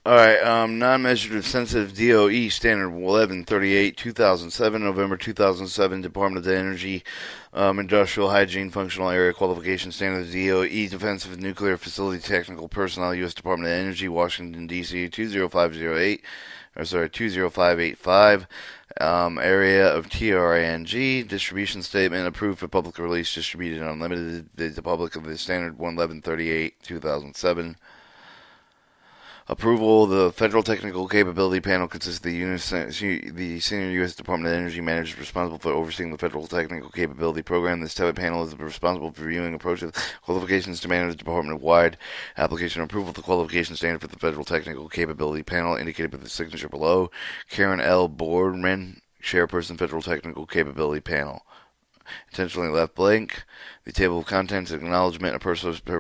Alright, non-measured sensitive DOE standard 1138 2007, November 2007, Department of Energy, Industrial Hygiene Functional Area Qualification Standard DOE Defensive Nuclear Facility Technical Personnel, U.S. Department of Energy, Washington, D.C. 20585, area of TRANG, distribution statement approved for public release, distributed unlimited to the public of the standard 1138 2007. Approval of the Federal Technical Capability Panel consists of the Senior U.S. Department of Energy managers responsible for overseeing the Federal Technical Capability Program. This type of panel is responsible for reviewing approaches, qualifications to manage the department-wide application approval of the qualification standard for the Federal Technical Capability Panel, indicated by the signature below. Karen L. Boardman, Chairperson, Federal Technical Capability Panel. Intentionally left blank. The table of contents, acknowledgement of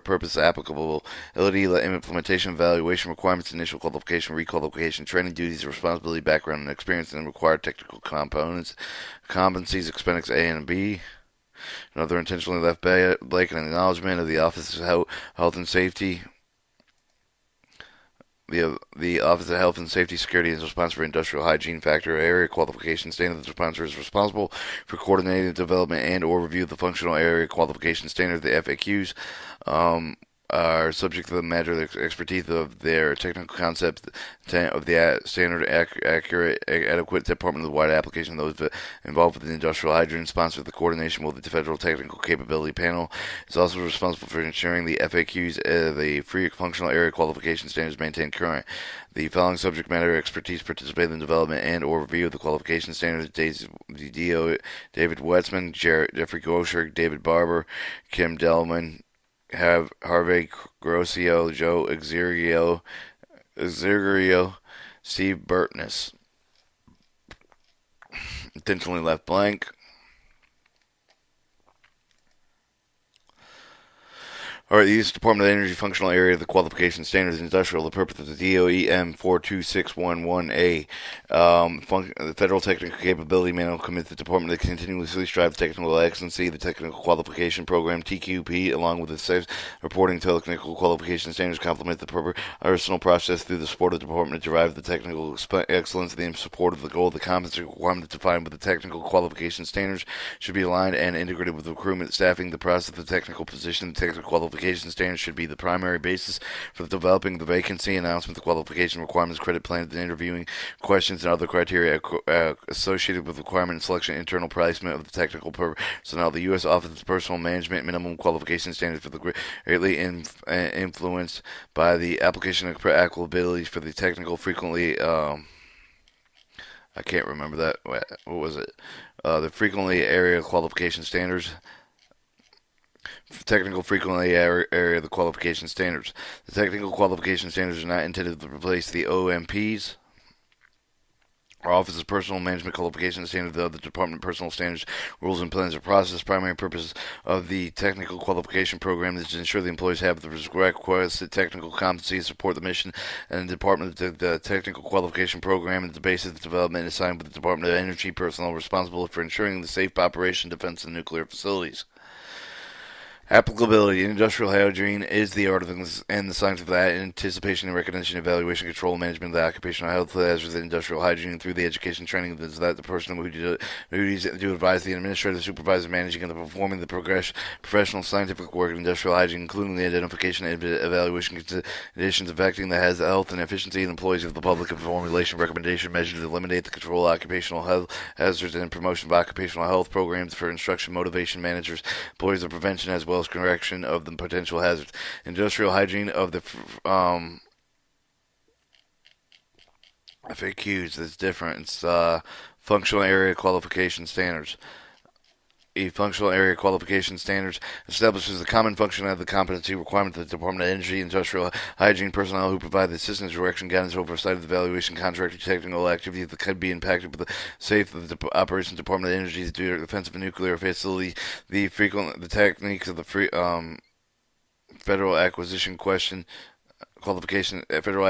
purpose, applicability, implementation, evaluation, requirements, initial qualification, requalification, training duties, responsibility, background, and experience, and required technical components, competencies, expense A and B. Another intentionally left blank, an acknowledgement of the Office of Health and Safety. The Office of Health and Safety Security is responsible for industrial hygiene factor area qualification standard. The sponsor is responsible for coordinating the development and or review of the functional area qualification standard. The FAQs are subject to the matter of expertise of their technical concept of the standard, accurate, adequate department of the wide application of those involved with the industrial hygiene. Sponsor the coordination with the Federal Technical Capability Panel is also responsible for ensuring the FAQs, the free functional area qualification standards, maintained current. The following subject matter expertise participate in the development and or review of the qualification standards: David Wetzman, Jeffrey Gosher, David Barber, Kim Delman, Harvey Grossio, Joe Exigerio, Steve Burtness. Intentionally left blank. Alright, the U.S. Department of Energy Functional Area of the Qualification Standards Industrial, the purpose of the DOE M42611A. The Federal Technical Capability Manual commits the Department to continuously strive for technical excellency. The Technical Qualification Program, TQP, along with the safe reporting technical qualification standards, complement the personal process through the support of the Department to derive the technical excellence in support of the goal. The competency requirement defined with the technical qualification standards should be aligned and integrated with recruitment, staffing, the process of the technical position. The technical qualification standards should be the primary basis for developing the vacancy, announcement, the qualification requirements, credit plans, and interviewing questions and other criteria associated with requirement and selection, internal placement of the technical personnel. The U.S. Office of Personnel Management minimum qualification standards for the greatly influenced by the application of applicability for the technical frequently. I can't remember that. What was it? The frequently area qualification standards. Technical frequently area of the qualification standards. The technical qualification standards are not intended to replace the OMPs. Our Office of Personnel Management Qualification Standards, the other Department Personnel Standards, rules and plans of process. Primary purpose of the Technical Qualification Program is to ensure the employees have the requisite technical competency to support the mission and the Department of the Technical Qualification Program is the basis of development assigned with the Department of Energy personnel responsible for ensuring the safe operation and defense of nuclear facilities. Applicability. Industrial hygiene is the art of and the science of that, anticipation and recognition, evaluation, control, and management of the occupational health hazards of industrial hygiene through the education training of the person who duties to advise the administrator, supervisor, managing, and performing the professional scientific work of industrial hygiene, including the identification and evaluation conditions affecting the health and efficiency of the employees of the public, and formulation recommendation measures to eliminate the control of occupational health hazards and promotion of occupational health programs for instruction, motivation, managers, employees of prevention, as well as correction of the potential hazards. Industrial hygiene of the FAQs. That's different. It's functional area qualification standards. A functional area qualification standards establishes the common function of the competency requirement of the Department of Energy industrial hygiene personnel who provide the assistance, direction, guidance, oversight of the evaluation, contract, or technical activities that could be impacted with the safe of the operations Department of Energy to do defense of a nuclear facility. The techniques of the federal acquisition question qualification, federal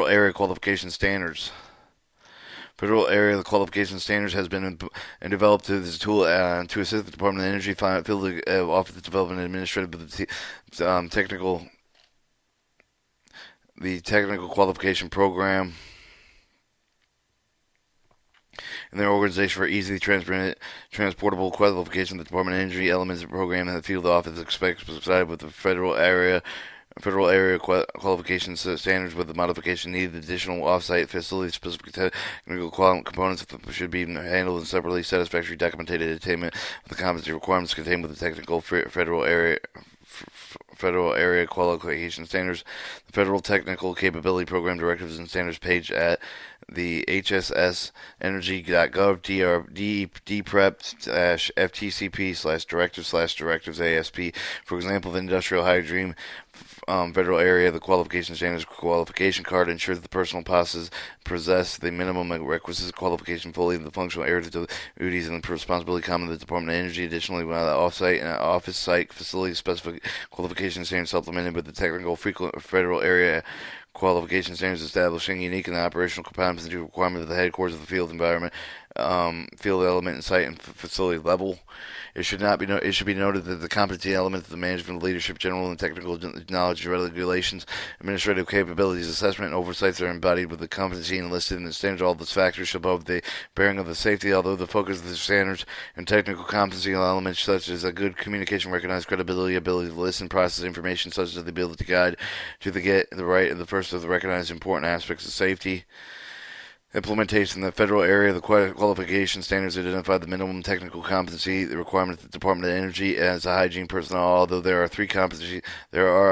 area qualification standards. Federal area qualification standards has been and developed as a tool to assist the Department of Energy field office development and administrative technical the technical qualification program and their organization for easily transportable qualification. The Department of Energy elements of the program and the field office expects to preside with the federal area qualification standards with the modification needed. Additional off-site facility-specific technical components should be handled in separately satisfactory documented attainment of the competency requirements contained with the technical federal area qualification standards. The Federal Technical Capability Program directives and standards page at the hssenergy.gov dprep/ftcp/directives ASP. For example, the industrial hydrogen federal area, the qualification standards qualification card ensures the personal possess the minimum requisite qualification fully the functional areas of duties and the responsibility common to the Department of Energy. Additionally, while the off-site and office site facility specific qualification standards supplemented with the technical federal area qualification standards establishing unique and operational competency requirements of the headquarters of the field environment, field element, and site and facility level. It should be noted that the competency elements of the management, leadership, general and technical knowledge, regulations, administrative capabilities, assessment, and oversights are embodied with the competency and listed in the standards. All those factors above the bearing of the safety, although the focus of the standards and technical competency elements such as a good communication, recognized credibility, ability to listen, process information, such as the ability to guide to get the right and the first of the recognized important aspects of safety. Implementation. The federal area, the qualification standards identify the minimum technical competency, the requirements of the Department of Energy as a hygiene personnel. Although there are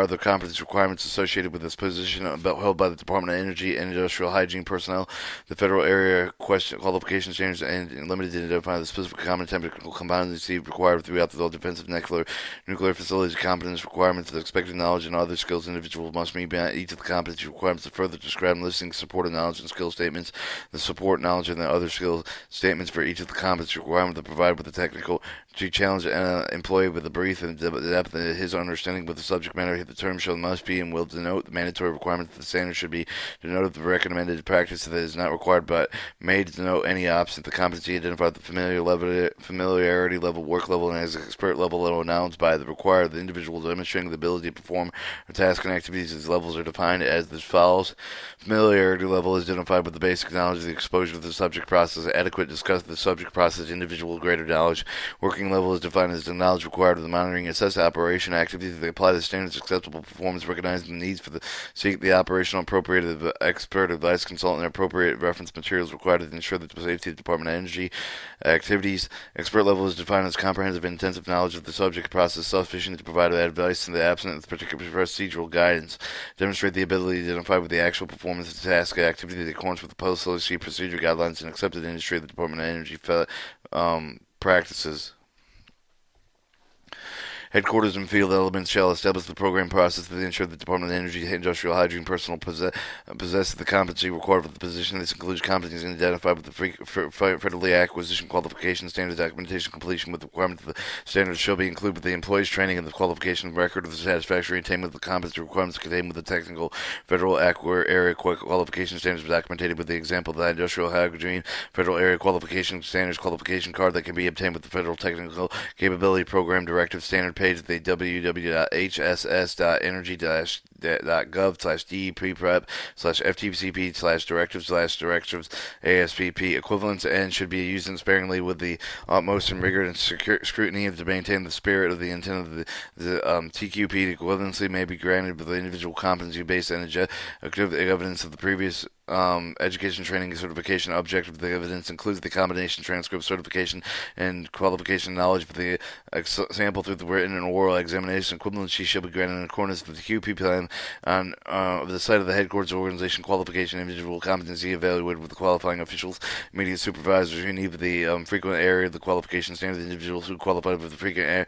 other competency requirements associated with this position held by the Department of Energy and industrial hygiene personnel. The federal area qualification standards and limited to identify the specific common technical competency required throughout the defensive nuclear facilities. Competence requirements, the expected knowledge and other skills individuals must meet each of the competency requirements. To further describe listing supported knowledge and skill statements. The support, knowledge, and the other skill statements for each of the competency requirements to provide with the technical to challenge an employee with the brief and depth of his understanding with the subject matter. The term must be and will denote the mandatory requirements. The standard should be denoted the recommended practice that is not required but may denote any opposite. The competency identified the familiarity level, work level, and as expert level announced by the required the individual demonstrating the ability to perform a task and activities. These levels are defined as follows. Familiarity level is identified with the basic knowledge of the exposure to the subject process, adequate discuss the subject process, individual greater knowledge. Working level is defined as the knowledge required of the monitoring, assess operation activities that apply the standards, acceptable performance, recognize the needs for the seek the operational appropriate of the expert advice consultant and appropriate reference materials required to ensure the safety of the Department of Energy activities. Expert level is defined as comprehensive and intensive knowledge of the subject process sufficient to provide advice in the absence of particular procedural guidance. Demonstrate the ability to identify with the actual performance of the task activity in accordance with the policy procedure guidelines and accepted industry of the Department of Energy practices. Headquarters and field elements shall establish the program process to ensure the Department of Energy industrial hygiene personnel possess the competency required for the position. This includes competencies identified with the federally acquisition qualification standards, documentation completion with the requirement of the standards shall be included with the employee's training and the qualification record of the satisfactory attainment of the competency requirements contained with the technical federal area qualification standards documented with the example of the industrial hygiene federal area qualification standards qualification card that can be obtained with the Federal Technical Capability Program directive standard page at the www.hssenergy.gov/DPrep/FTCP/directives/directives ASPP. Equivalence and should be used sparingly with the utmost and rigor and scrutiny to maintain the spirit of the intent of the TQP. The equivalency may be granted with the individual competency-based and objective evidence of the previous education, training, and certification. Objective of the evidence includes the combination, transcript, certification, and qualification knowledge for the sample through the written and oral examination. Equivalency shall be granted in accordance with the QP plan on the site of the headquarters organization. Qualification, individual competency evaluated with the qualifying officials, immediate supervisors who need the frequent area of the qualification standards. Individuals who qualify for the frequent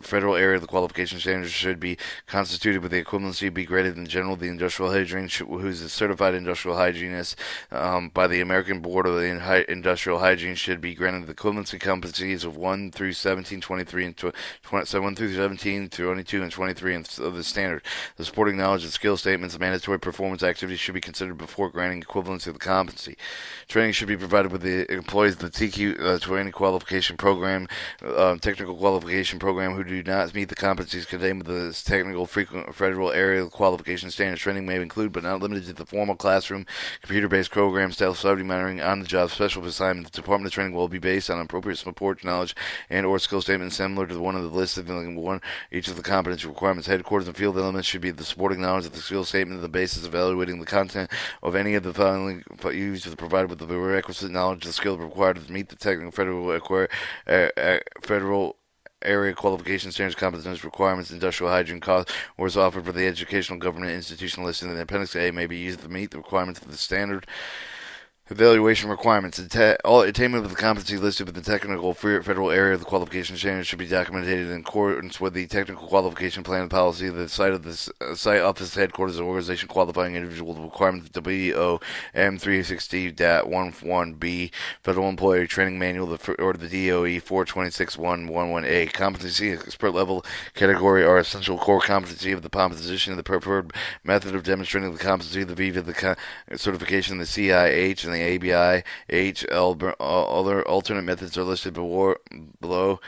federal area of the qualification standards should be constituted with the equivalency be graded in general. The industrial hygiene who is a certified industrial hygienist by the American Board of Industrial Hygiene should be granted the equivalency competencies of 1 through 17, 23, and 1 through 17, 22, and 23 of the standard. The supporting supporting knowledge and skill statements and mandatory performance activities should be considered before granting equivalency of the competency. Training should be provided with the employees of the TQ training qualification program, technical qualification program who do not meet the competencies contained within the technical frequent federal area qualification standards. Training may include, but not limited to, the formal classroom, computer-based program, self-study monitoring, on-the-job special assignment. The Department of Training will be based on appropriate support, knowledge, and/or skill statements similar to the one of the list of one each of the competency requirements. Headquarters and field elements should be the supporting knowledge of the skill statement, the basis of evaluating the content of any of the following used to provide with the requisite knowledge of the skill required to meet the technical federal area qualification standards, competence requirements, industrial hygiene costs, or is offered for the educational government institution listed in the Appendix A may be used to meet the requirements of the standard evaluation requirements. All attainment of the competency listed with the technical federal area of the qualification standards should be documented in accordance with the technical qualification plan and policy of the site of the site office headquarters of organization qualifying individual. The requirements of WOM 360.11b Federal Employee Training Manual or the DOE 426.111a. Competency expert level category are essential core competency of the position of the preferred method of demonstrating the competency of the VIVA, the certification, the CIH, and the ABI, other alternate methods are listed below.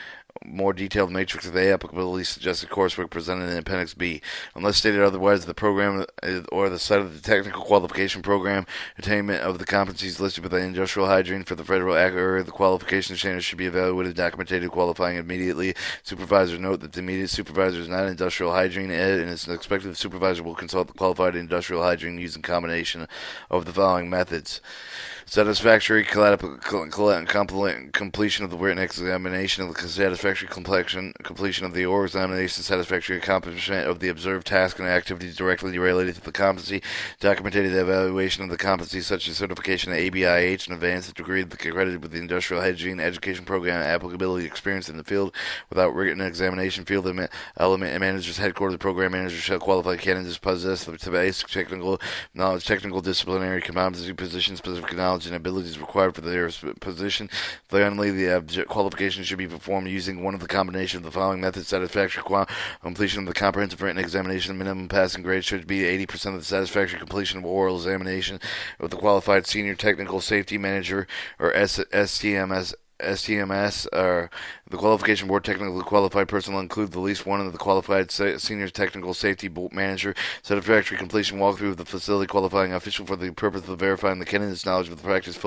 More detailed matrix of the applicability suggested coursework presented in Appendix B. Unless stated otherwise, the program or the site of the technical qualification program attainment of the competencies listed with the industrial hygiene for the federal area of the qualification standards should be evaluated, documented, qualifying immediately. Supervisors note that the immediate supervisor is not industrial hygiene and it's expected the supervisor will consult the qualified industrial hygiene using combination of the following methods: satisfactory completion of the written examination, of the satisfactory completion of the oral examination, satisfactory accomplishment of the observed task and activities directly related to the competency, documented evaluation of the competency such as certification of ABIH and advanced degree accredited with the industrial hygiene education program, applicability experience in the field without written examination. Field element managers, headquarters program managers shall qualify candidates possess the basic technical knowledge, technical disciplinary competency, position specific knowledge and abilities required for their position. Finally, the qualification should be performed using one of the combination of the following methods: satisfactory completion of the comprehensive written examination. Minimum passing grade should be 80% of the satisfactory completion of oral examination with the qualified senior technical safety manager or STMS, or the qualification board. Technically qualified personnel include the least one of the qualified senior technical safety manager. Satisfactory completion walkthrough of the facility qualifying official for the purpose of verifying the candidate's knowledge of the practice.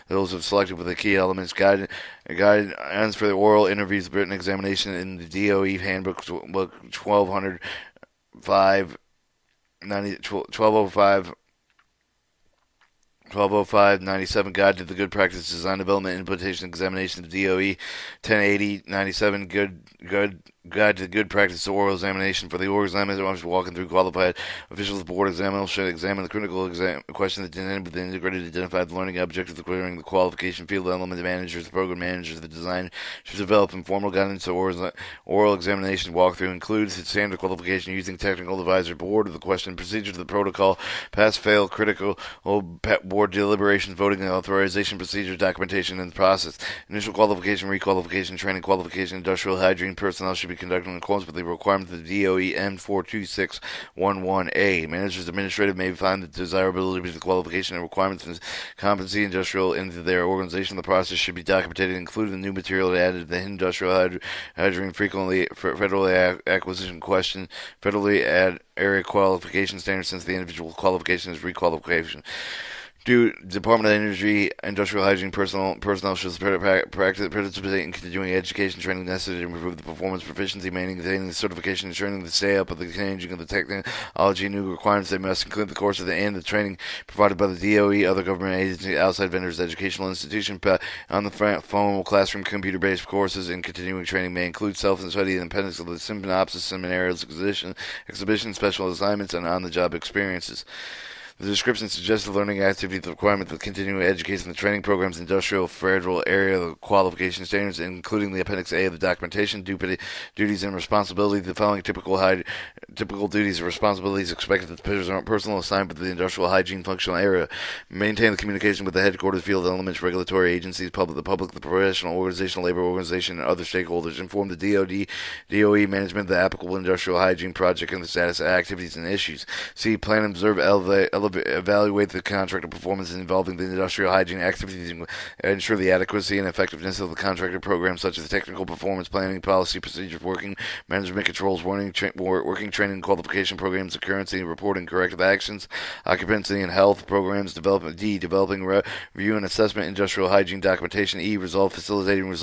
Those have selected with the key elements. Guidance for the oral interviews, written examination in the DOE handbook, book 1205-97 Guide to the Good Practice Design Development Implementation Examination of DOE 1080-97 Guide to the Good Practice Oral Examination. For the oral examination, walking through qualified officials, board examiners should examine the critical question that ended with the integrated identified learning objectives, clearing the qualification field element managers, the program managers, the design should develop informal guidance to oral examination. Walkthrough includes the standard qualification using technical advisor board of the question, procedure to the protocol, pass, fail, critical board deliberations, voting and authorization procedures, documentation, and process. Initial qualification, requalification, training, qualification, industrial hygiene personnel should be conducted in accordance with the requirements of the DOE M42611A. Managers administrative may find the desirability of the qualification and requirements and competency industrial into their organization. The process should be documented, including the new material added to the industrial hygiene frequently federally acquisition question, federally area qualification standards since the individual qualification is requalification. Department of Energy industrial hygiene personnel should participate in continuing education training necessary to improve the performance, proficiency, maintaining the certification, ensuring the stay up of the changing of the technology, new requirements. They must include the course of the training provided by the DOE, other government agencies, outside vendors, educational institution. On the formal classroom computer-based courses and continuing training may include self-study and appendix of the synopsis, seminarials, exhibition, special assignments, and on-the-job experiences. The description suggests the learning activity, the requirement, the continuing education, the training programs, industrial federal area, the qualification standards, including the Appendix A of the documentation, duties and responsibilities. The following typical duties and responsibilities expected of the personal assigned with the industrial hygiene functional area. Maintain the communication with the headquarters, field elements, regulatory agencies, the public, the professional organizational labor organization, and other stakeholders. Inform the DOE management of the applicable industrial hygiene project and the status of activities and issues. C. Plan, observe, evaluate the contractor performance involving the industrial hygiene activities and ensure the adequacy and effectiveness of the contractor program, such as technical performance planning, policy, procedures, working management controls, working training, qualification programs, accuracy, reporting, corrective actions, occupancy and health programs, development. D. Developing review and assessment industrial hygiene documentation. E. Facilitating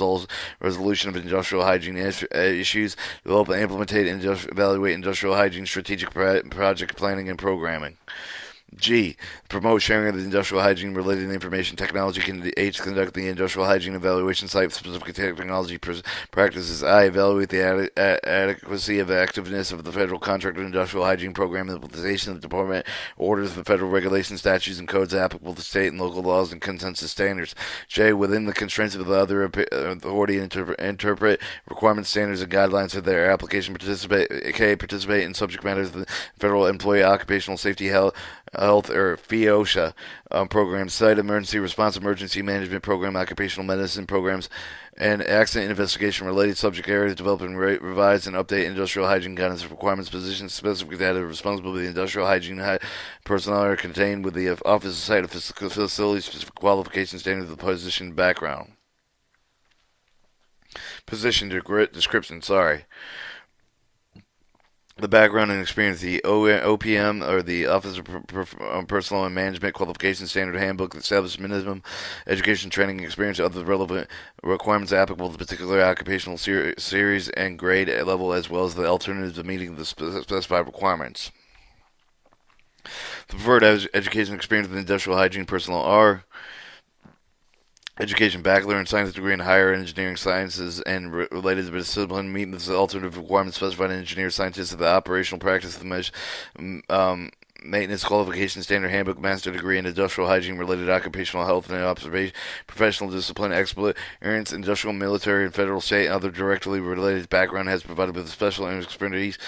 resolution of industrial hygiene issues. Develop and evaluate industrial hygiene strategic project planning and programming. G. Promote sharing of the industrial hygiene related information technology. H. Conduct the industrial hygiene evaluation site specific technology practices. I. Evaluate the adequacy of activeness of the federal contractor industrial hygiene program, implementation of the department orders, the federal regulations, statutes, and codes applicable to state and local laws and consensus standards. J. Within the constraints of the other authority, interpret requirements, standards, and guidelines for their application. Participate in subject matters of the federal employee occupational safety health or FEOSHA programs, site emergency response, emergency management program, occupational medicine programs, and accident investigation related subject areas. Develop and revise and update industrial hygiene guidance requirements, positions, specific data, responsibility of the industrial hygiene personnel are contained with the office site of facility specific qualification standards of the position background. Position description, the background and experience, the OPM, or the Office of Personnel and Management Qualification Standard Handbook, establishes minimum education, training, experience, other relevant requirements applicable to the particular occupational series and grade level, as well as the alternatives of meeting the specified requirements. The preferred education experience of the industrial hygiene personnel are education, bachelor in science degree in higher engineering sciences and related to discipline, meeting the alternative requirements specified in engineer scientists of the operational practice of the maintenance qualification standard handbook, master degree in industrial hygiene related occupational health and observation, professional discipline, experience, industrial, military, and federal, state, and other directly related background has provided with special experience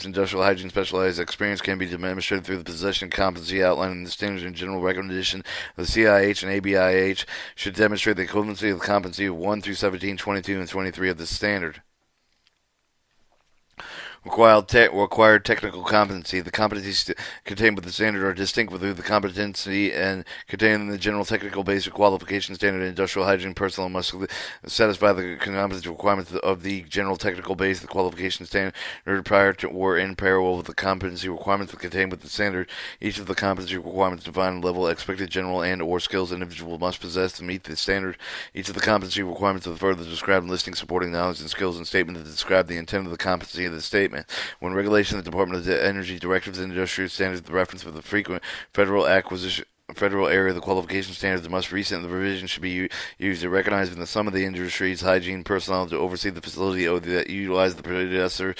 industrial hygiene. Specialized experience can be demonstrated through the possession of competency outlined in the standards and general recommendation of the CIH and ABIH. Should demonstrate the equivalency of the competency of 1 through 17, 22, and 23 of the standard. Required technical competency. The competencies contained with the standard are distinct with the competency and contained in the general technical basic qualification standard. Industrial hygiene personnel must satisfy the competency requirements of the general technical basic qualification standard prior to or in parallel with the competency requirements contained with the standard. Each of the competency requirements define the level expected general and or skills individual must possess to meet the standard. Each of the competency requirements of the further described listing supporting knowledge and skills and statement that describe the intent of the competency of the statement. When regulation of the Department of Energy directives and industrial standards, the reference for the frequent federal area of the qualification standards, the most recent the revision should be used to recognize in the sum of the industry's hygiene personnel to oversee the facility that utilize the predecessor's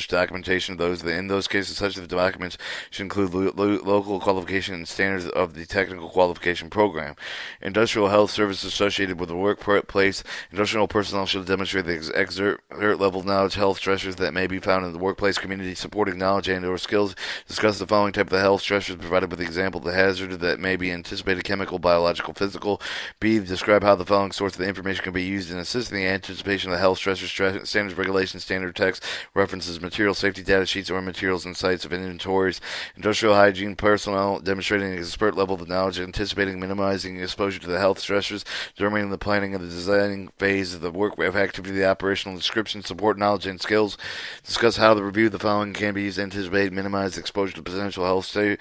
documentation of those. In those cases, such the documents should include local qualification and standards of the technical qualification program. Industrial health services associated with the workplace. Industrial personnel should demonstrate the exert level knowledge, health stressors that may be found in the workplace community, supporting knowledge and or skills. Discuss the following type of health stressors provided with the example of the hazard that may be anticipated: chemical, biological, physical. B. Describe how the following source of the information can be used in assisting the anticipation of the health stressors, standards, regulations, standard text, references, material safety data sheets, or materials and sites of inventories. Industrial hygiene personnel demonstrating an expert level of knowledge, anticipating, minimizing exposure to the health stressors, determining the planning of the designing phase of the work activity, the operational description, support knowledge and skills. Discuss how the review of the following can be used to anticipate, minimize exposure to potential health stressors,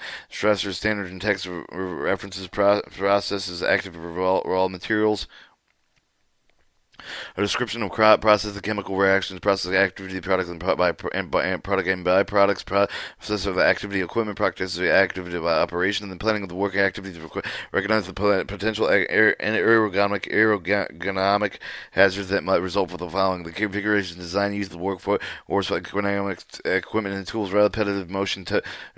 standard and text references, processes, active raw materials. A description of process of chemical reactions, process activity, product and product and byproducts, process of activity, equipment, process of activity by operation, and the planning of the working activity to recognize the potential ergonomic hazards that might result from the following: the configuration, design, use of the workforce, equipment and tools, repetitive motion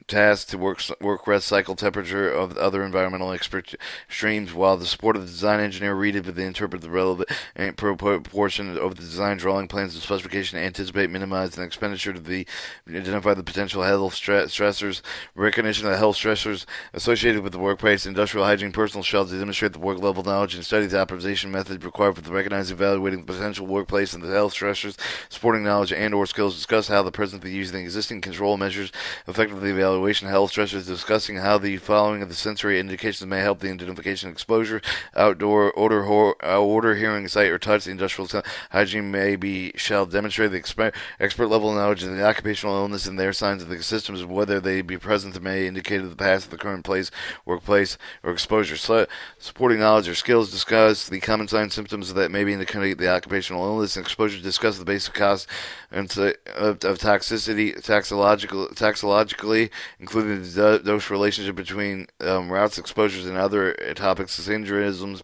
tasks to work rest cycle, temperature of other environmental extremes, while the support of the design engineer read it with the interpret the relevant and portion of the design drawing plans and specification to anticipate, minimize, and expenditure to identify the potential health stressors, recognition of the health stressors associated with the workplace, industrial hygiene, personal shells to demonstrate the work level knowledge and study the optimization methods required for the recognizing, evaluating the potential workplace and the health stressors, supporting knowledge and/or skills, discuss how the presently using existing control measures effectively evaluation health stressors, discussing how the following of the sensory indications may help the identification of exposure, outdoor odor, hearing, sight, or touch. The industrial hygiene shall demonstrate the expert level knowledge of the occupational illness and their signs of the systems, whether they be present that may indicate the past of the current place, workplace, or exposure. Supporting knowledge or skills, discuss the common signs symptoms that may be indicate the occupational illness and exposure, discuss the basic costs of toxicity, taxologically, including the dose relationship between routes, exposures, and other topics, syndromisms,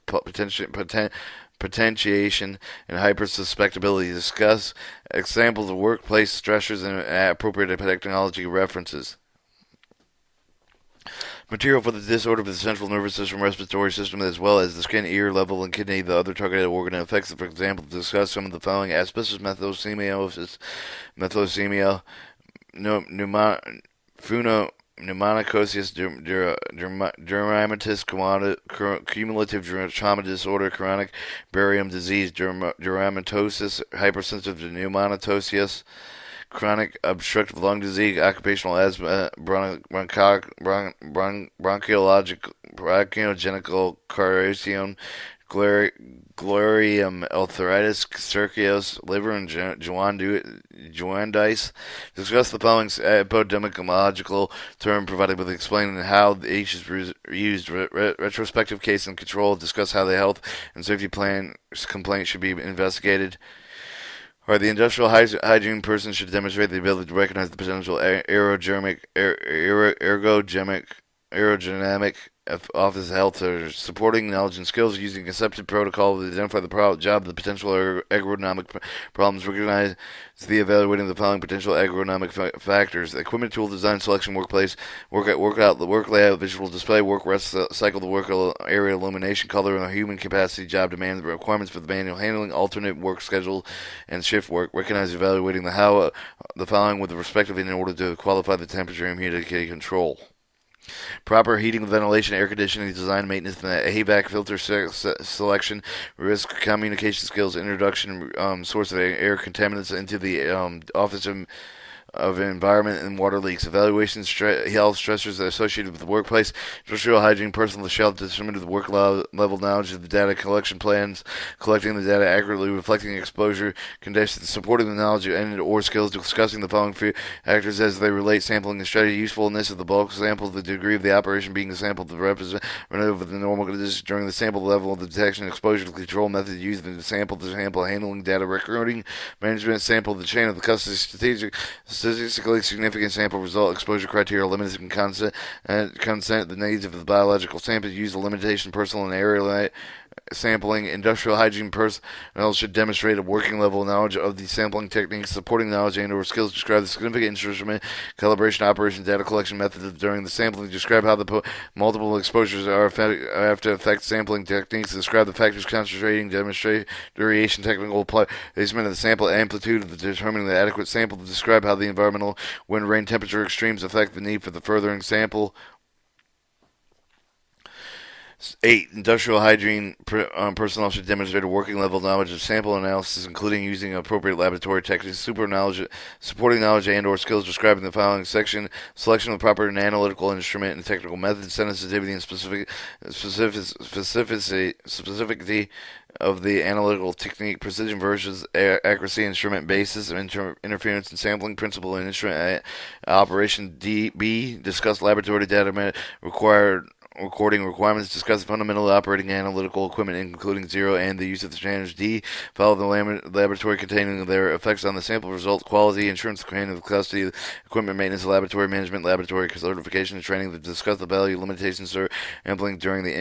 potentiation, and hypersusceptibility. Discuss examples of workplace stressors and appropriate technology references. Material for the disorder of the central nervous system, respiratory system, as well as the skin, ear, liver, and kidney, the other targeted organ and effects. For example, discuss some of the following: asbestos, methysemia, pneumococcius, dermatitis, cumulative trauma disorder, chronic barium disease, dermatosis, hypersensitive to pneumococcius, chronic obstructive lung disease, occupational asthma, bronchogenital carcinoma, glorium, arthritis, cirrhosis, liver, and jaundice. Discuss the following epidemiological term provided with explaining how each is used. Retrospective case and control. Discuss how the health and safety plan complaint should be investigated. Or the industrial hygiene person should demonstrate the ability to recognize the potential aerodynamic office health or supporting knowledge and skills using accepted protocol to identify the job, the potential ergonomic problems, recognize the evaluating the following potential ergonomic factors: equipment, tool design, selection, workplace, workout, the work layout, visual display, work rest cycle, the work area, illumination, color, and human capacity, job demand, the requirements for the manual handling, alternate work schedule, and shift work. Recognize evaluating the how the following with the respective in order to qualify the temperature and humidity control. Proper heating, ventilation, air conditioning, design, maintenance, and HVAC filter selection, risk communication skills, introduction, source of air contaminants into the office of environment and water leaks, evaluation, health stressors associated with the workplace, industrial hygiene, personal shelf, determine the work level knowledge of the data collection plans, collecting the data accurately, reflecting exposure conditions, supporting the knowledge and or skills, discussing the following factors as they relate, sampling the strategy, usefulness of the bulk sample, the degree of the operation being sampled, the representative of the normal conditions during the sample level of the detection, exposure to control method used in the sample handling, data recording, management, sample, the chain of the custody, statistically significant sample result, exposure criteria, limited consent, the needs of the biological sample, use the limitation, personal and area sampling. Industrial hygiene personnel should demonstrate a working level of knowledge of the sampling techniques, supporting knowledge and or skills, describe the significant instrument, calibration, operation, data collection methods during the sampling, describe how the multiple exposures have to affect sampling techniques, describe the factors concentrating, demonstrate duration, technical placement of the sample, amplitude of determining the adequate sample, to describe how the environmental wind, rain, temperature extremes affect the need for the furthering sample. 8. Industrial hygiene personnel should demonstrate a working level of knowledge of sample analysis, including using appropriate laboratory techniques, supporting knowledge and or skills, describing the following section: selection of the proper and analytical instrument and technical methods, sensitivity and specificity of the analytical technique, precision versus accuracy, instrument basis, interference and sampling principle, and instrument operation. B. Discuss laboratory data required recording requirements. Discuss the fundamental operating analytical equipment, including zero and the use of the standards. D. Follow the laboratory containing their effects on the sample results, quality, insurance, the custody, equipment maintenance, laboratory management, laboratory certification and training. Discuss the value limitations implementing during the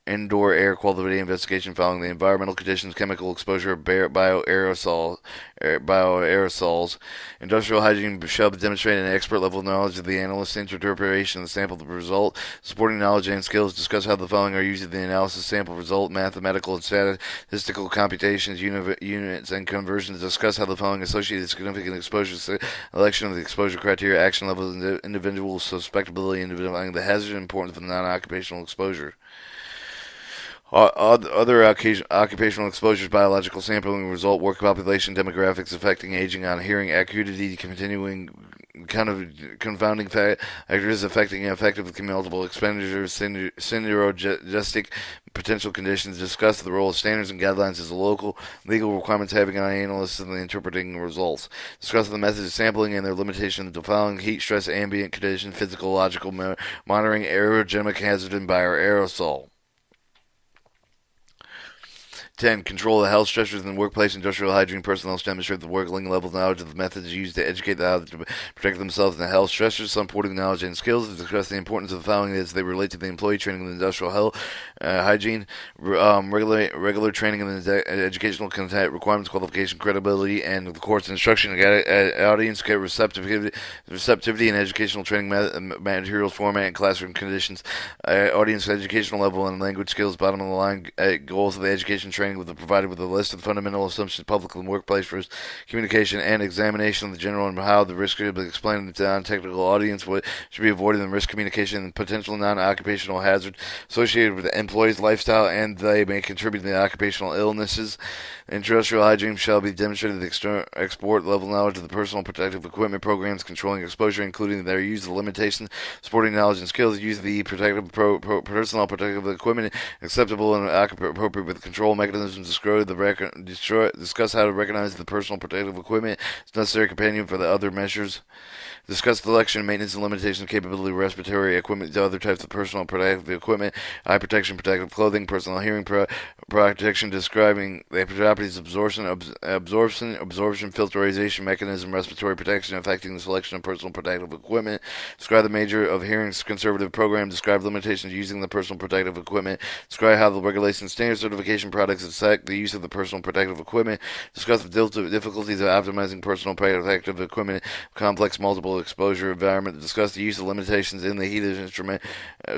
indoor air quality investigation following the environmental conditions, chemical exposure, bioaerosols. Industrial hygiene shall demonstrate an expert level of knowledge of the analyst's interpretation of the sample result. Supporting knowledge and skills. Discuss how the following are used in the analysis sample result, mathematical and statistical computations, units, and conversions. Discuss how the following associated significant exposures, election of the exposure criteria, action levels, and individual suspectability, individualizing the hazard and importance of the non-occupational exposure. Other occupational exposures, biological sampling result, work population demographics affecting aging on hearing acuity, continuing confounding factors affecting effective multiple expenditures, synergistic potential conditions. Discuss the role of standards and guidelines as a local legal requirements having on analysts and the interpreting results. Discuss the methods of sampling and their limitations to following heat, stress, ambient conditions, physiological monitoring, aerogenic hazard, and bioaerosol. 10. Control the health stressors in the workplace. Industrial hygiene personnel demonstrate the working level of knowledge of the methods used to educate how to protect themselves from the health stressors. Supporting knowledge and skills. Discuss the importance of the following as they relate to the employee training in industrial health, hygiene, regular training in the educational content requirements, qualification, credibility, and the course instruction. Audience get receptivity and educational training materials, format, and classroom conditions. Audience educational level and language skills. Bottom of the line goals of the education training with provided with a list of fundamental assumptions public in the workplace for communication and examination of the general and how the risk should be explained to the non-technical audience, what should be avoided in risk communication and potential non-occupational hazard associated with the employee's lifestyle and they may contribute to the occupational illnesses. Industrial hygiene shall be demonstrated the export level knowledge of the personal protective equipment programs controlling exposure, including their use of limitations, supporting knowledge and skills, use of the personal protective equipment acceptable and appropriate with control mechanisms. Discuss how to recognize the personal protective equipment as necessary companion for the other measures. Discuss the selection, maintenance, and limitation of capability of respiratory equipment to other types of personal protective equipment, eye protection, protective clothing, personal hearing protection, describing the properties of absorption, filtration mechanism, respiratory protection, affecting the selection of personal protective equipment. Describe the major of hearing's conservative program. Describe limitations using the personal protective equipment. Describe how the regulations, standard certification products affect the use of the personal protective equipment. Discuss the difficulties of optimizing personal protective equipment, complex multiple exposure environment. Discuss the use of limitations in the heated instrument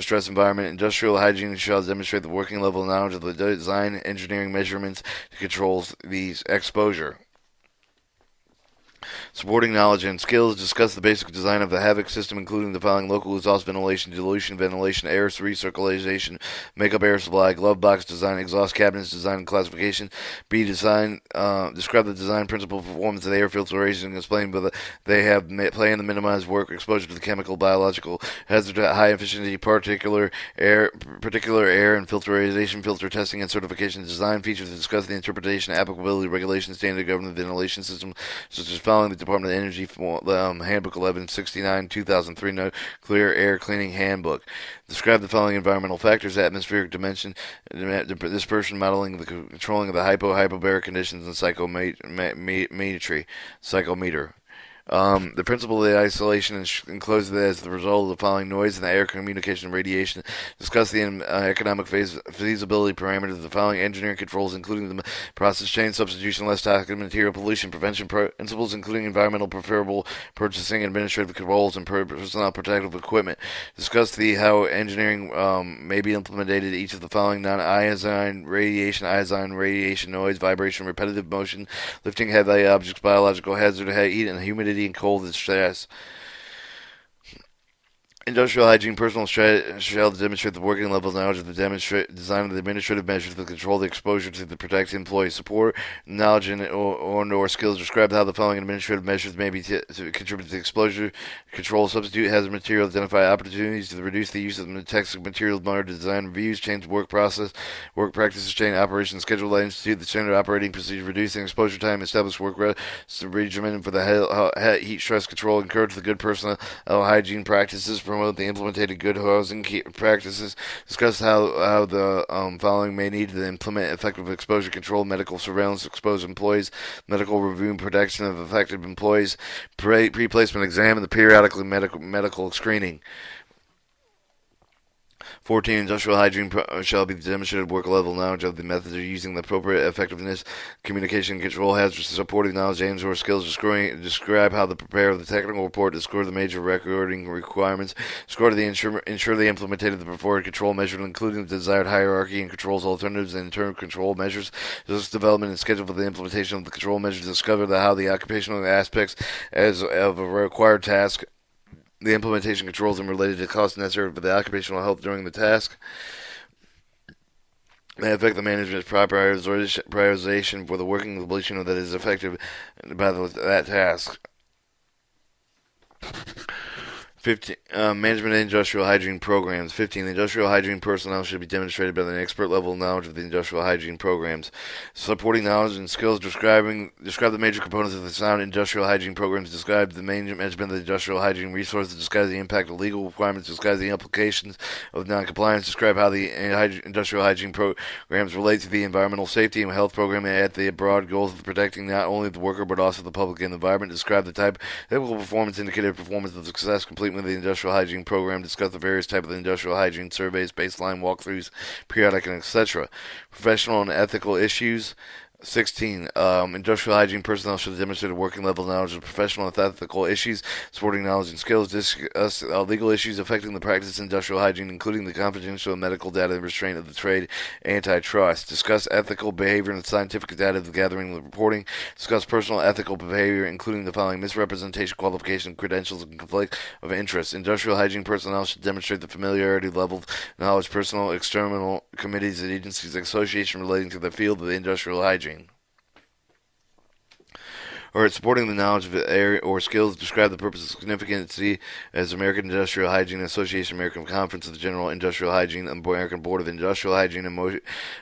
stress environment. Industrial hygiene shall demonstrate the working level of knowledge of the design, engineering measurements to control these exposure. Supporting knowledge and skills. Discuss the basic design of the HAVOC system, including the following: local exhaust ventilation, dilution ventilation, air recirculation, makeup air supply, glove box design, exhaust cabinets design and classification. B. Design. Describe the design principle, performance of the air filtration, and explain whether they have play in the minimized work exposure to the chemical, biological hazard, high efficiency, particular air, and filtration, filter testing and certification. Design features. Discuss the interpretation, applicability, regulation, standard government ventilation system, such as following the Department of Energy Handbook 1169 2003 Nuclear Air Cleaning Handbook. Describe the following environmental factors: atmospheric dimension, dispersion, modeling, the controlling of the hypobaric conditions, and psychometer. The principle of the isolation encloses as the result of the following: noise in the air, communication, and radiation. Discuss the economic feasibility parameters of the following: engineering controls, including the process chain, substitution, less toxic material, pollution prevention principles, including environmental preferable purchasing, administrative controls, and personnel protective equipment. Discuss how engineering may be implemented at each of the following: non-ionizing radiation, noise, vibration, repetitive motion, lifting heavy objects, biological hazard, heat and humidity, and cold and stress. Industrial hygiene personnel shall demonstrate the working level of knowledge of the design of the administrative measures to control the exposure to the protect employee. Support knowledge or skills. Describe how the following administrative measures may be to contribute to the exposure control, substitute hazard material, identify opportunities to reduce the use of toxic materials, monitor design reviews, change work practices, change operations, schedule, institute the standard operating procedure, reducing exposure time, establish work regimen for the heat stress control, encourage the good personal hygiene practices, promote the implemented good housing practices. Discuss how the following may need to implement effective exposure control, medical surveillance, exposed employees, medical review and protection of affected employees, pre-placement exam, and the periodically medical screening. 14. Industrial hygiene shall be demonstrated work level knowledge of the methods of using the appropriate effectiveness, communication, control hazards, supporting knowledge, aims, or skills, describe how to prepare the technical report, discover the major recording requirements, score the ensure they implemented the preferred control measures, including the desired hierarchy and controls alternatives and internal control measures, discuss development and schedule for the implementation of the control measures, discover how the occupational aspects as of a required task, the implementation controls and related to costs necessary for the occupational health during the task. May affect the management's prioritization for the working completion that is effective by that task. 15. Management and industrial hygiene programs. 15. The industrial hygiene personnel should be demonstrated by an expert level knowledge of the industrial hygiene programs. Supporting knowledge and skills. Describe the major components of the sound industrial hygiene programs. Describe the management of the industrial hygiene resources. Describe the impact of legal requirements. Describe the implications of noncompliance. Describe how the industrial hygiene programs relate to the environmental safety and health program at the broad goals of protecting not only the worker but also the public and the environment. Describe the typical performance indicator performance of success complete with the industrial hygiene program, discuss the various types of industrial hygiene surveys, baseline walkthroughs, periodic, and etc. Professional and ethical issues. 16. Industrial hygiene personnel should demonstrate a working level of knowledge of professional and ethical issues, supporting knowledge and skills, discuss legal issues affecting the practice of industrial hygiene, including the confidential and medical data and restraint of the trade, antitrust, discuss ethical behavior and scientific data of the gathering and reporting, discuss personal ethical behavior, including the following: misrepresentation, qualification, credentials, and conflict of interest. Industrial hygiene personnel should demonstrate the familiarity level of knowledge, personal, external committees and agencies, association relating to the field of the industrial hygiene. Or supporting the knowledge of the area or skills, describe the purpose and significance as American Industrial Hygiene Association, American Conference of the General Industrial Hygiene, American Board of Industrial Hygiene,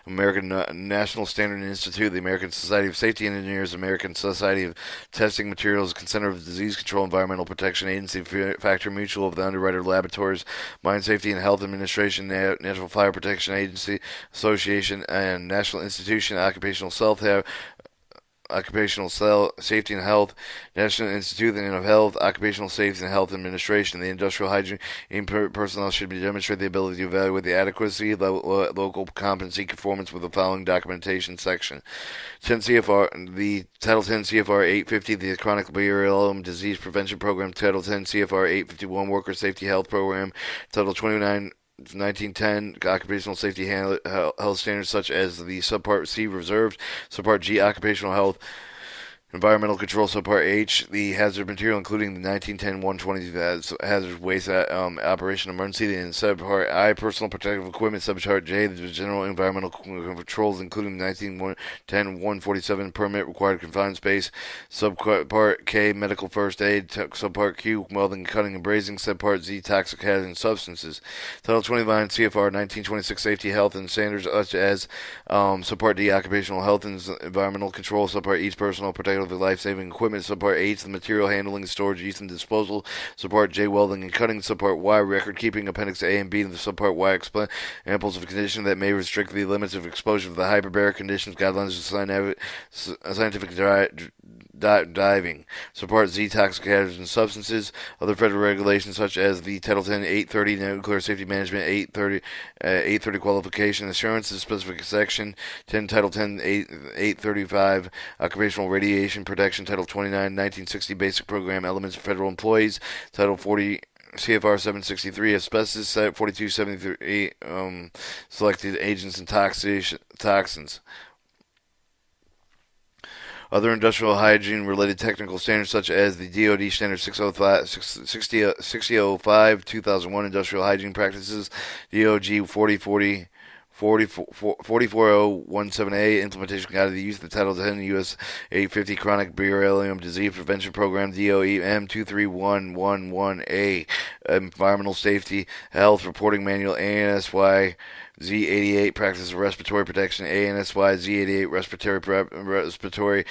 American National Standard Institute, the American Society of Safety Engineers, American Society of Testing Materials, Center of Disease Control, Environmental Protection Agency, Factor Mutual of the Underwriter Laboratories, Mine Safety and Health Administration, Natural Fire Protection Agency Association, and National Institution of Occupational Safety and Health, National Institute of Health, Occupational Safety and Health Administration. The industrial hygiene personnel should demonstrate the ability to evaluate the adequacy of local competency conformance with the following documentation section. 10 CFR, the Title 10 CFR 850, the Chronic Behavioral Disease Prevention Program, Title 10 CFR 851, Worker Safety Health Program, Title 29 1910 occupational safety health standards such as the Subpart C reserved, Subpart G occupational health, environmental control, Subpart H the hazard material including the 1910-120 hazardous waste operation emergency, and Subpart I personal protective equipment, Subpart J the general environmental controls including the 1910-147 permit required confined space, Subpart K medical first aid, Subpart Q welding, cutting and brazing, Subpart Z toxic hazardous substances. Title 29 CFR 1926 safety health and standards such as Subpart D occupational health and environmental control, Subpart E's personal protective of the life-saving equipment, Subpart H the material handling, storage, use, and disposal, Subpart J welding and cutting, Subpart Y record keeping, Appendix A and B, and the Subpart Y examples of conditions that may restrict the limits of exposure to the hyperbaric conditions, guidelines of scientific diving, Subpart Z toxic hazards and substances, other federal regulations such as the Title 10 830 Nuclear Safety Management 830 Qualification Assurances Specific Section 10 Title 10 835 Occupational Radiation Protection, Title 29 1960 Basic Program Elements of Federal Employees, Title 40 CFR 763 Asbestos, 4273 Selected Agents and Toxins. Other industrial hygiene related technical standards such as the DoD Standard 6005 2001 Industrial Hygiene Practices, DOG 44017A Implementation Guide to the Use of the Title 10 US 850 Chronic Behavioral Disease Prevention Program, DOEM 23111A Environmental Safety Health Reporting Manual, ANSY Z88 Practice of Respiratory Protection, ANSY Z88 Respiratory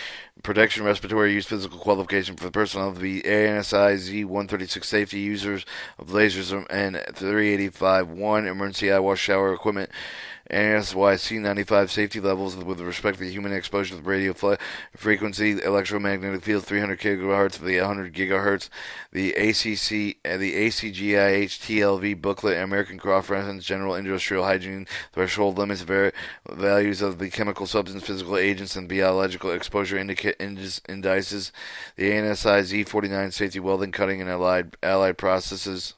Protection, Respiratory Use Physical Qualification for the personnel of the ANSI Z136 Safety Users of Lasers and 385-1 Emergency Eye Wash Shower Equipment, ANSY C95 Safety Levels with respect to the human exposure to the radio frequency, electromagnetic field 300 kilohertz to the 100 gigahertz, the ACGIH TLV booklet, American Cross Reference, General Industrial Hygiene Threshold Limits, values of the chemical substance, physical agents, and biological exposure indices, the ANSI Z49 Safety Welding, Cutting, and allied processes.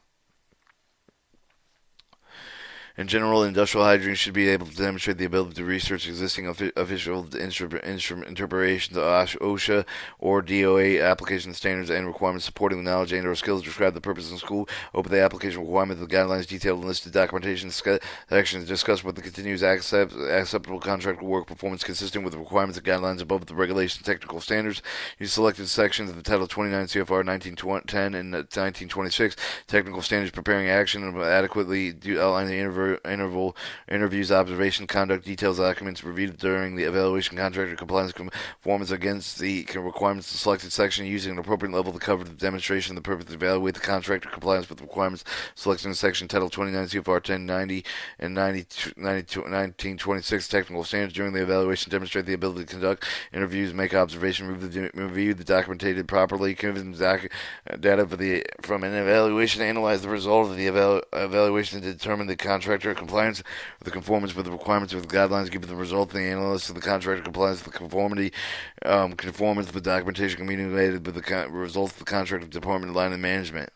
In general, industrial hygiene should be able to demonstrate the ability to research existing official interpretations of OSHA or DOA application standards and requirements supporting the knowledge and/or skills, describe the purpose in school, open the application requirements, the guidelines, detailed and listed documentation sections, discuss what the continuous acceptable contract work performance consistent with the requirements and guidelines above the regulation technical standards. Use selected sections of the Title 29 CFR 1910 and 1926 technical standards preparing action and adequately outline the interviews, observation, conduct, details, documents reviewed during the evaluation, contractor compliance, conformance against the requirements of the selected section, using an appropriate level to cover the demonstration of the purpose to evaluate the contractor compliance with the requirements selected in section Title 29 CFR 1090 and 1926 technical standards. During the evaluation, demonstrate the ability to conduct interviews, make observation, review the documented properly, given data from an evaluation, analyze the result of the evaluation to determine the contractor compliance with the conformance with the requirements of the guidelines, given the result of the analysis of the contractor compliance with the conformance with the documentation communicated with the results of the contract department line of management.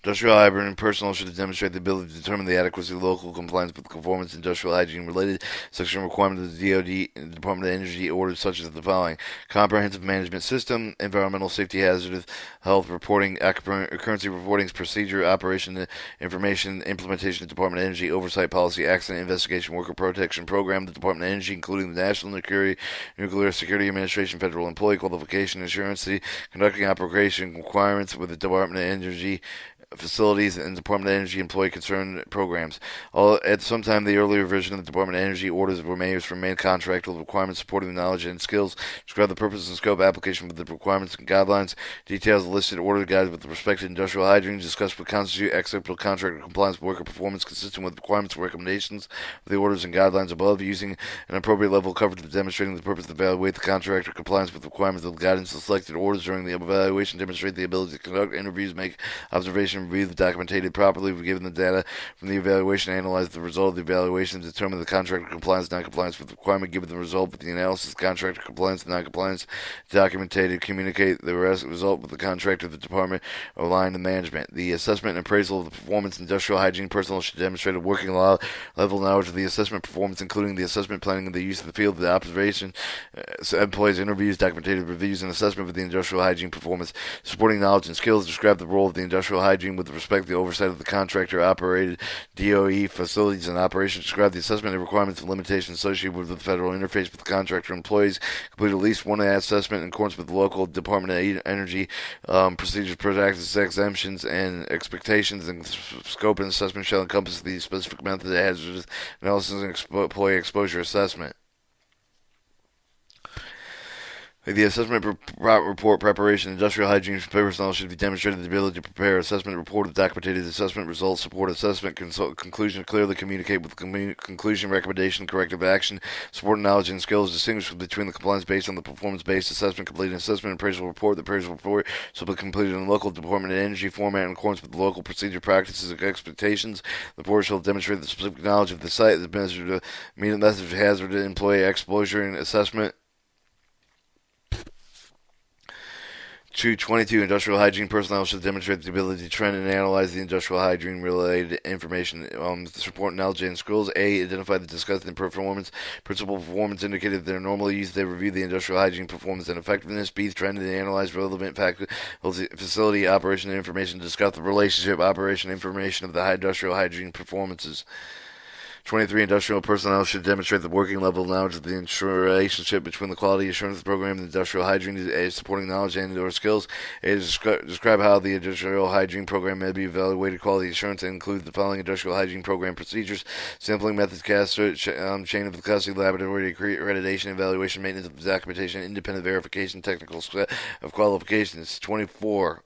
Industrial hygiene personnel should demonstrate the ability to determine the adequacy of local compliance with conformance industrial hygiene related section requirements of the DoD and Department of Energy orders such as the following: comprehensive management system, environmental safety, hazardous health reporting, occurrence reporting procedure, operation information, implementation of Department of Energy oversight policy, accident investigation, worker protection program, the Department of Energy, including the National Nuclear Security Administration, federal employee qualification assurance, conducting operation requirements with the Department of Energy facilities and Department of Energy employee concern programs. At some time, the earlier version of the Department of Energy orders were made from main contract with requirements supporting the knowledge and skills, describe the purpose and scope, application with the requirements and guidelines, details the listed order guides with respect to industrial hygiene, discuss what constitute acceptable contract compliance with worker performance consistent with requirements and recommendations of the orders and guidelines above, using an appropriate level of coverage demonstrating the purpose to evaluate the contractor compliance with requirements of the guidance of selected orders during the evaluation, demonstrate the ability to conduct interviews, make observations, review the documented properly, given the data from the evaluation, analyze the result of the evaluation, determine the contractor compliance, non-compliance with the requirement, given the result with the analysis, contractor compliance, non-compliance, documented, communicate the result with the contractor, the department, or line of management. The assessment and appraisal of the performance industrial hygiene personnel should demonstrate a working level knowledge of the assessment performance, including the assessment planning and the use of the field, the observation, employees interviews, documented reviews, and assessment of the industrial hygiene performance, supporting knowledge and skills, describe the role of the industrial hygiene with respect to the oversight of the contractor operated DOE facilities and operations, describe the assessment and requirements and limitations associated with the federal interface with the contractor employees, complete at least one assessment in accordance with the local Department of Energy procedures, practices, exemptions, and expectations, and scope and assessment shall encompass the specific method of hazardous analysis and employee exposure assessment. The assessment report preparation, industrial hygiene personnel should be demonstrated the ability to prepare assessment report of documented assessment results, support assessment, conclusion, clearly communicate with conclusion, recommendation, corrective action, support knowledge and skills, distinguish between the compliance based on the performance-based assessment, complete an assessment appraisal report. The appraisal report shall be completed in the local Department of Energy format in accordance with the local procedure, practices, and expectations. The report shall demonstrate the specific knowledge of the site, the method of hazard, employee exposure, and assessment. 222. Industrial hygiene personnel should demonstrate the ability to trend and analyze the industrial hygiene related information, support knowledge and skills. A. Identify the disgusting performance, principal performance indicated that are normally used. They review the industrial hygiene performance and effectiveness. B. Trend and analyze relevant facility operation information. Discuss the relationship operation information of the industrial hygiene performances. 23. Industrial personnel should demonstrate the working level of knowledge of the relationship between the quality assurance program and industrial hygiene supporting knowledge and/or skills. Describe how the industrial hygiene program may be evaluated quality assurance and include the following industrial hygiene program procedures: sampling methods, chain of custody, laboratory accreditation, evaluation, maintenance of documentation, independent verification, technical of qualifications. 24.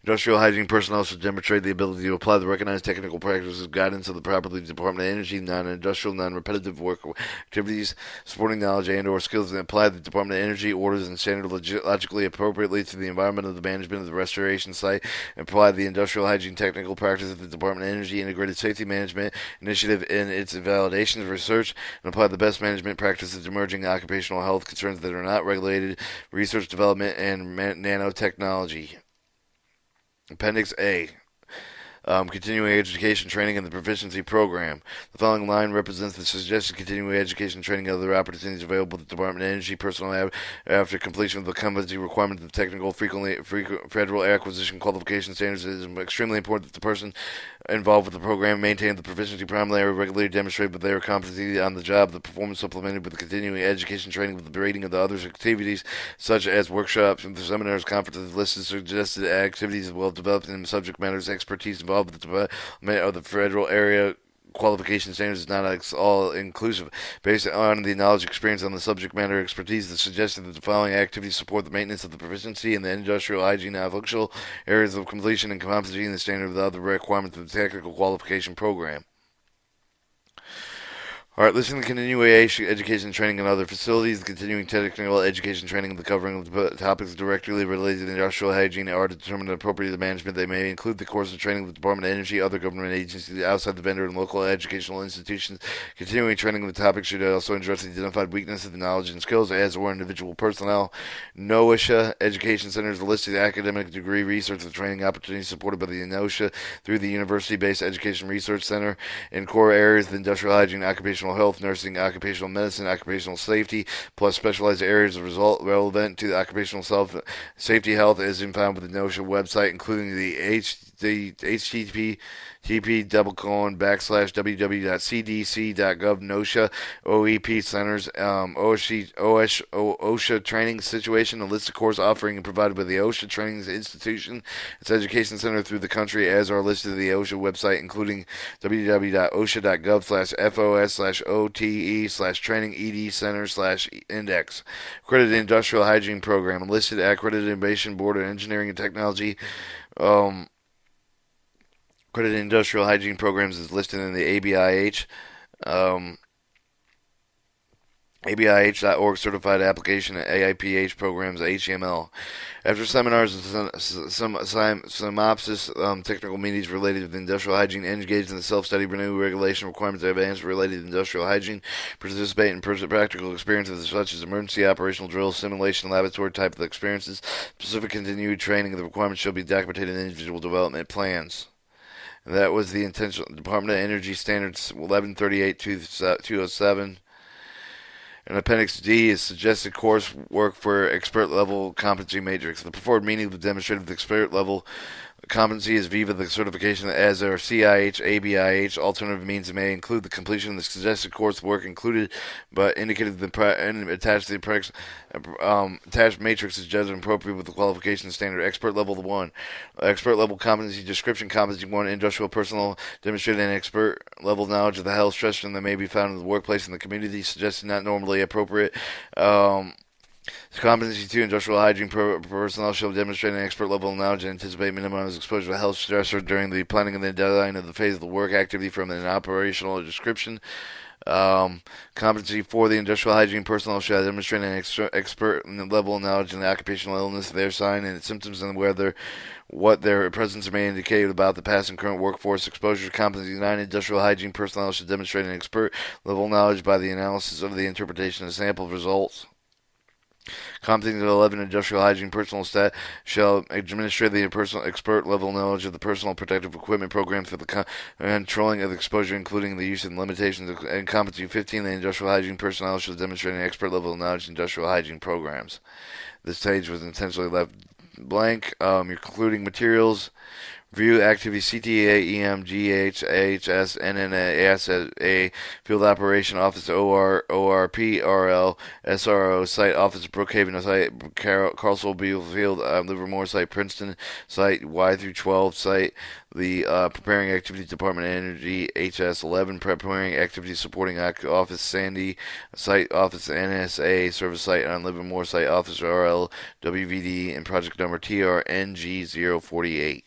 Industrial hygiene personnel should demonstrate the ability to apply the recognized technical practices guidance of the property Department of Energy, non-industrial, non-repetitive work activities, supporting knowledge and/or skills, and apply the Department of Energy orders and standards logically appropriately to the environment of the management of the restoration site, and apply the industrial hygiene technical practices of the Department of Energy Integrated Safety Management Initiative in its validation of research, and apply the best management practices to emerging occupational health concerns that are not regulated, research development, and nanotechnology. Appendix A. Continuing education training and the proficiency program. The following line represents the suggested continuing education training and other opportunities available to the Department of Energy personnel after completion of the competency requirements of technical frequent federal acquisition qualification standards. It is extremely important that the person involved with the program maintain the proficiency primarily regularly demonstrated with their competency on the job, the performance supplemented with the continuing education training with the rating of the other activities such as workshops, seminars, conferences, listed suggested activities as well as developing subject matters expertise involved with the development of the federal area qualification standards is not all inclusive. Based on the knowledge, experience, on the subject matter expertise, that suggested that the following activities support the maintenance of the proficiency in the industrial hygiene functional areas of completion and competency in the standard of the other requirements of the technical qualification program. All right, listing the continuing education training in other facilities, the continuing technical education training, and the covering of the topics directly related to industrial hygiene are to determine the appropriate management. They may include the course of training of the Department of Energy, other government agencies outside the vendor, and local educational institutions. Continuing training of the topic should also address the identified weaknesses, knowledge, and skills as or individual personnel. NOSHA education centers listed academic degree research and training opportunities supported by the NOSHA through the University-Based Education Research Center in core areas of industrial hygiene, occupational health, nursing, occupational medicine, occupational safety, plus specialized areas of result relevant to the occupational safety health as found with the NOSHA website, including the http www.cdc.gov NOSHA OEP centers OSHA training situation, a list of course offering and provided by the OSHA training institution, its education center through the country, as are listed at the OSHA website, including www.osha.gov/FOS/OTE/training ED center/index. Accredited industrial hygiene program, listed accreditation board of engineering and technology. Accredited industrial hygiene programs is listed in the ABIH. ABIH.org certified application and AIPH programs HTML. After seminars and some synopsis, technical meetings related to industrial hygiene, engage in the self-study, renew regulation requirements of advanced related to industrial hygiene, participate in practical experiences such as emergency operational drills, simulation, laboratory type of experiences, specific continued training. The requirements shall be documented in individual development plans. And that was the intentional Department of Energy Standards 1138-207. And Appendix D is suggested coursework for expert level competency matrix. The preferred meaning of the demonstrative expert level competency is Viva the certification as or CIH, ABIH. Alternative means may include the completion of the suggested coursework included, but indicated attached to the attached matrix is judged appropriate with the qualification standard. Expert level 1, expert level competency description. Competency 1, industrial personnel demonstrating an expert level knowledge of the health stress that may be found in the workplace and the community, suggested not normally appropriate. Competency 2, industrial hygiene personnel shall demonstrate an expert level of knowledge and anticipate minimizing exposure to health stressor during the planning and the design of the phase of the work activity from an operational description. Competency 4, the industrial hygiene personnel shall demonstrate an expert level of knowledge in the occupational illness, their sign and its symptoms, and what their presence may indicate about the past and current workforce exposure. Competency 9, industrial hygiene personnel should demonstrate an expert level of knowledge by the analysis of the interpretation of sample results. Competency 11, industrial hygiene personnel shall demonstrate the personal expert level knowledge of the personal protective equipment program for the controlling of exposure, including the use and limitations. And competency 15, the industrial hygiene personnel shall demonstrate an expert level of knowledge in industrial hygiene programs. This page was intentionally left blank. Your concluding materials View activity CTA, EM, GH, AHS, NNA, Field Operation Office, ORP, RL, SRO, Site Office, Brookhaven, Site, Carlsville, Field, Livermore, Site, Princeton, Site, Y through 12, Site, the Preparing Activities Department of Energy, HS 11, Preparing Activities Supporting Office, Sandy, Site Office, NSA, Service Site on Livermore, Site Office, RL, WVD, and Project Number TRNG 048.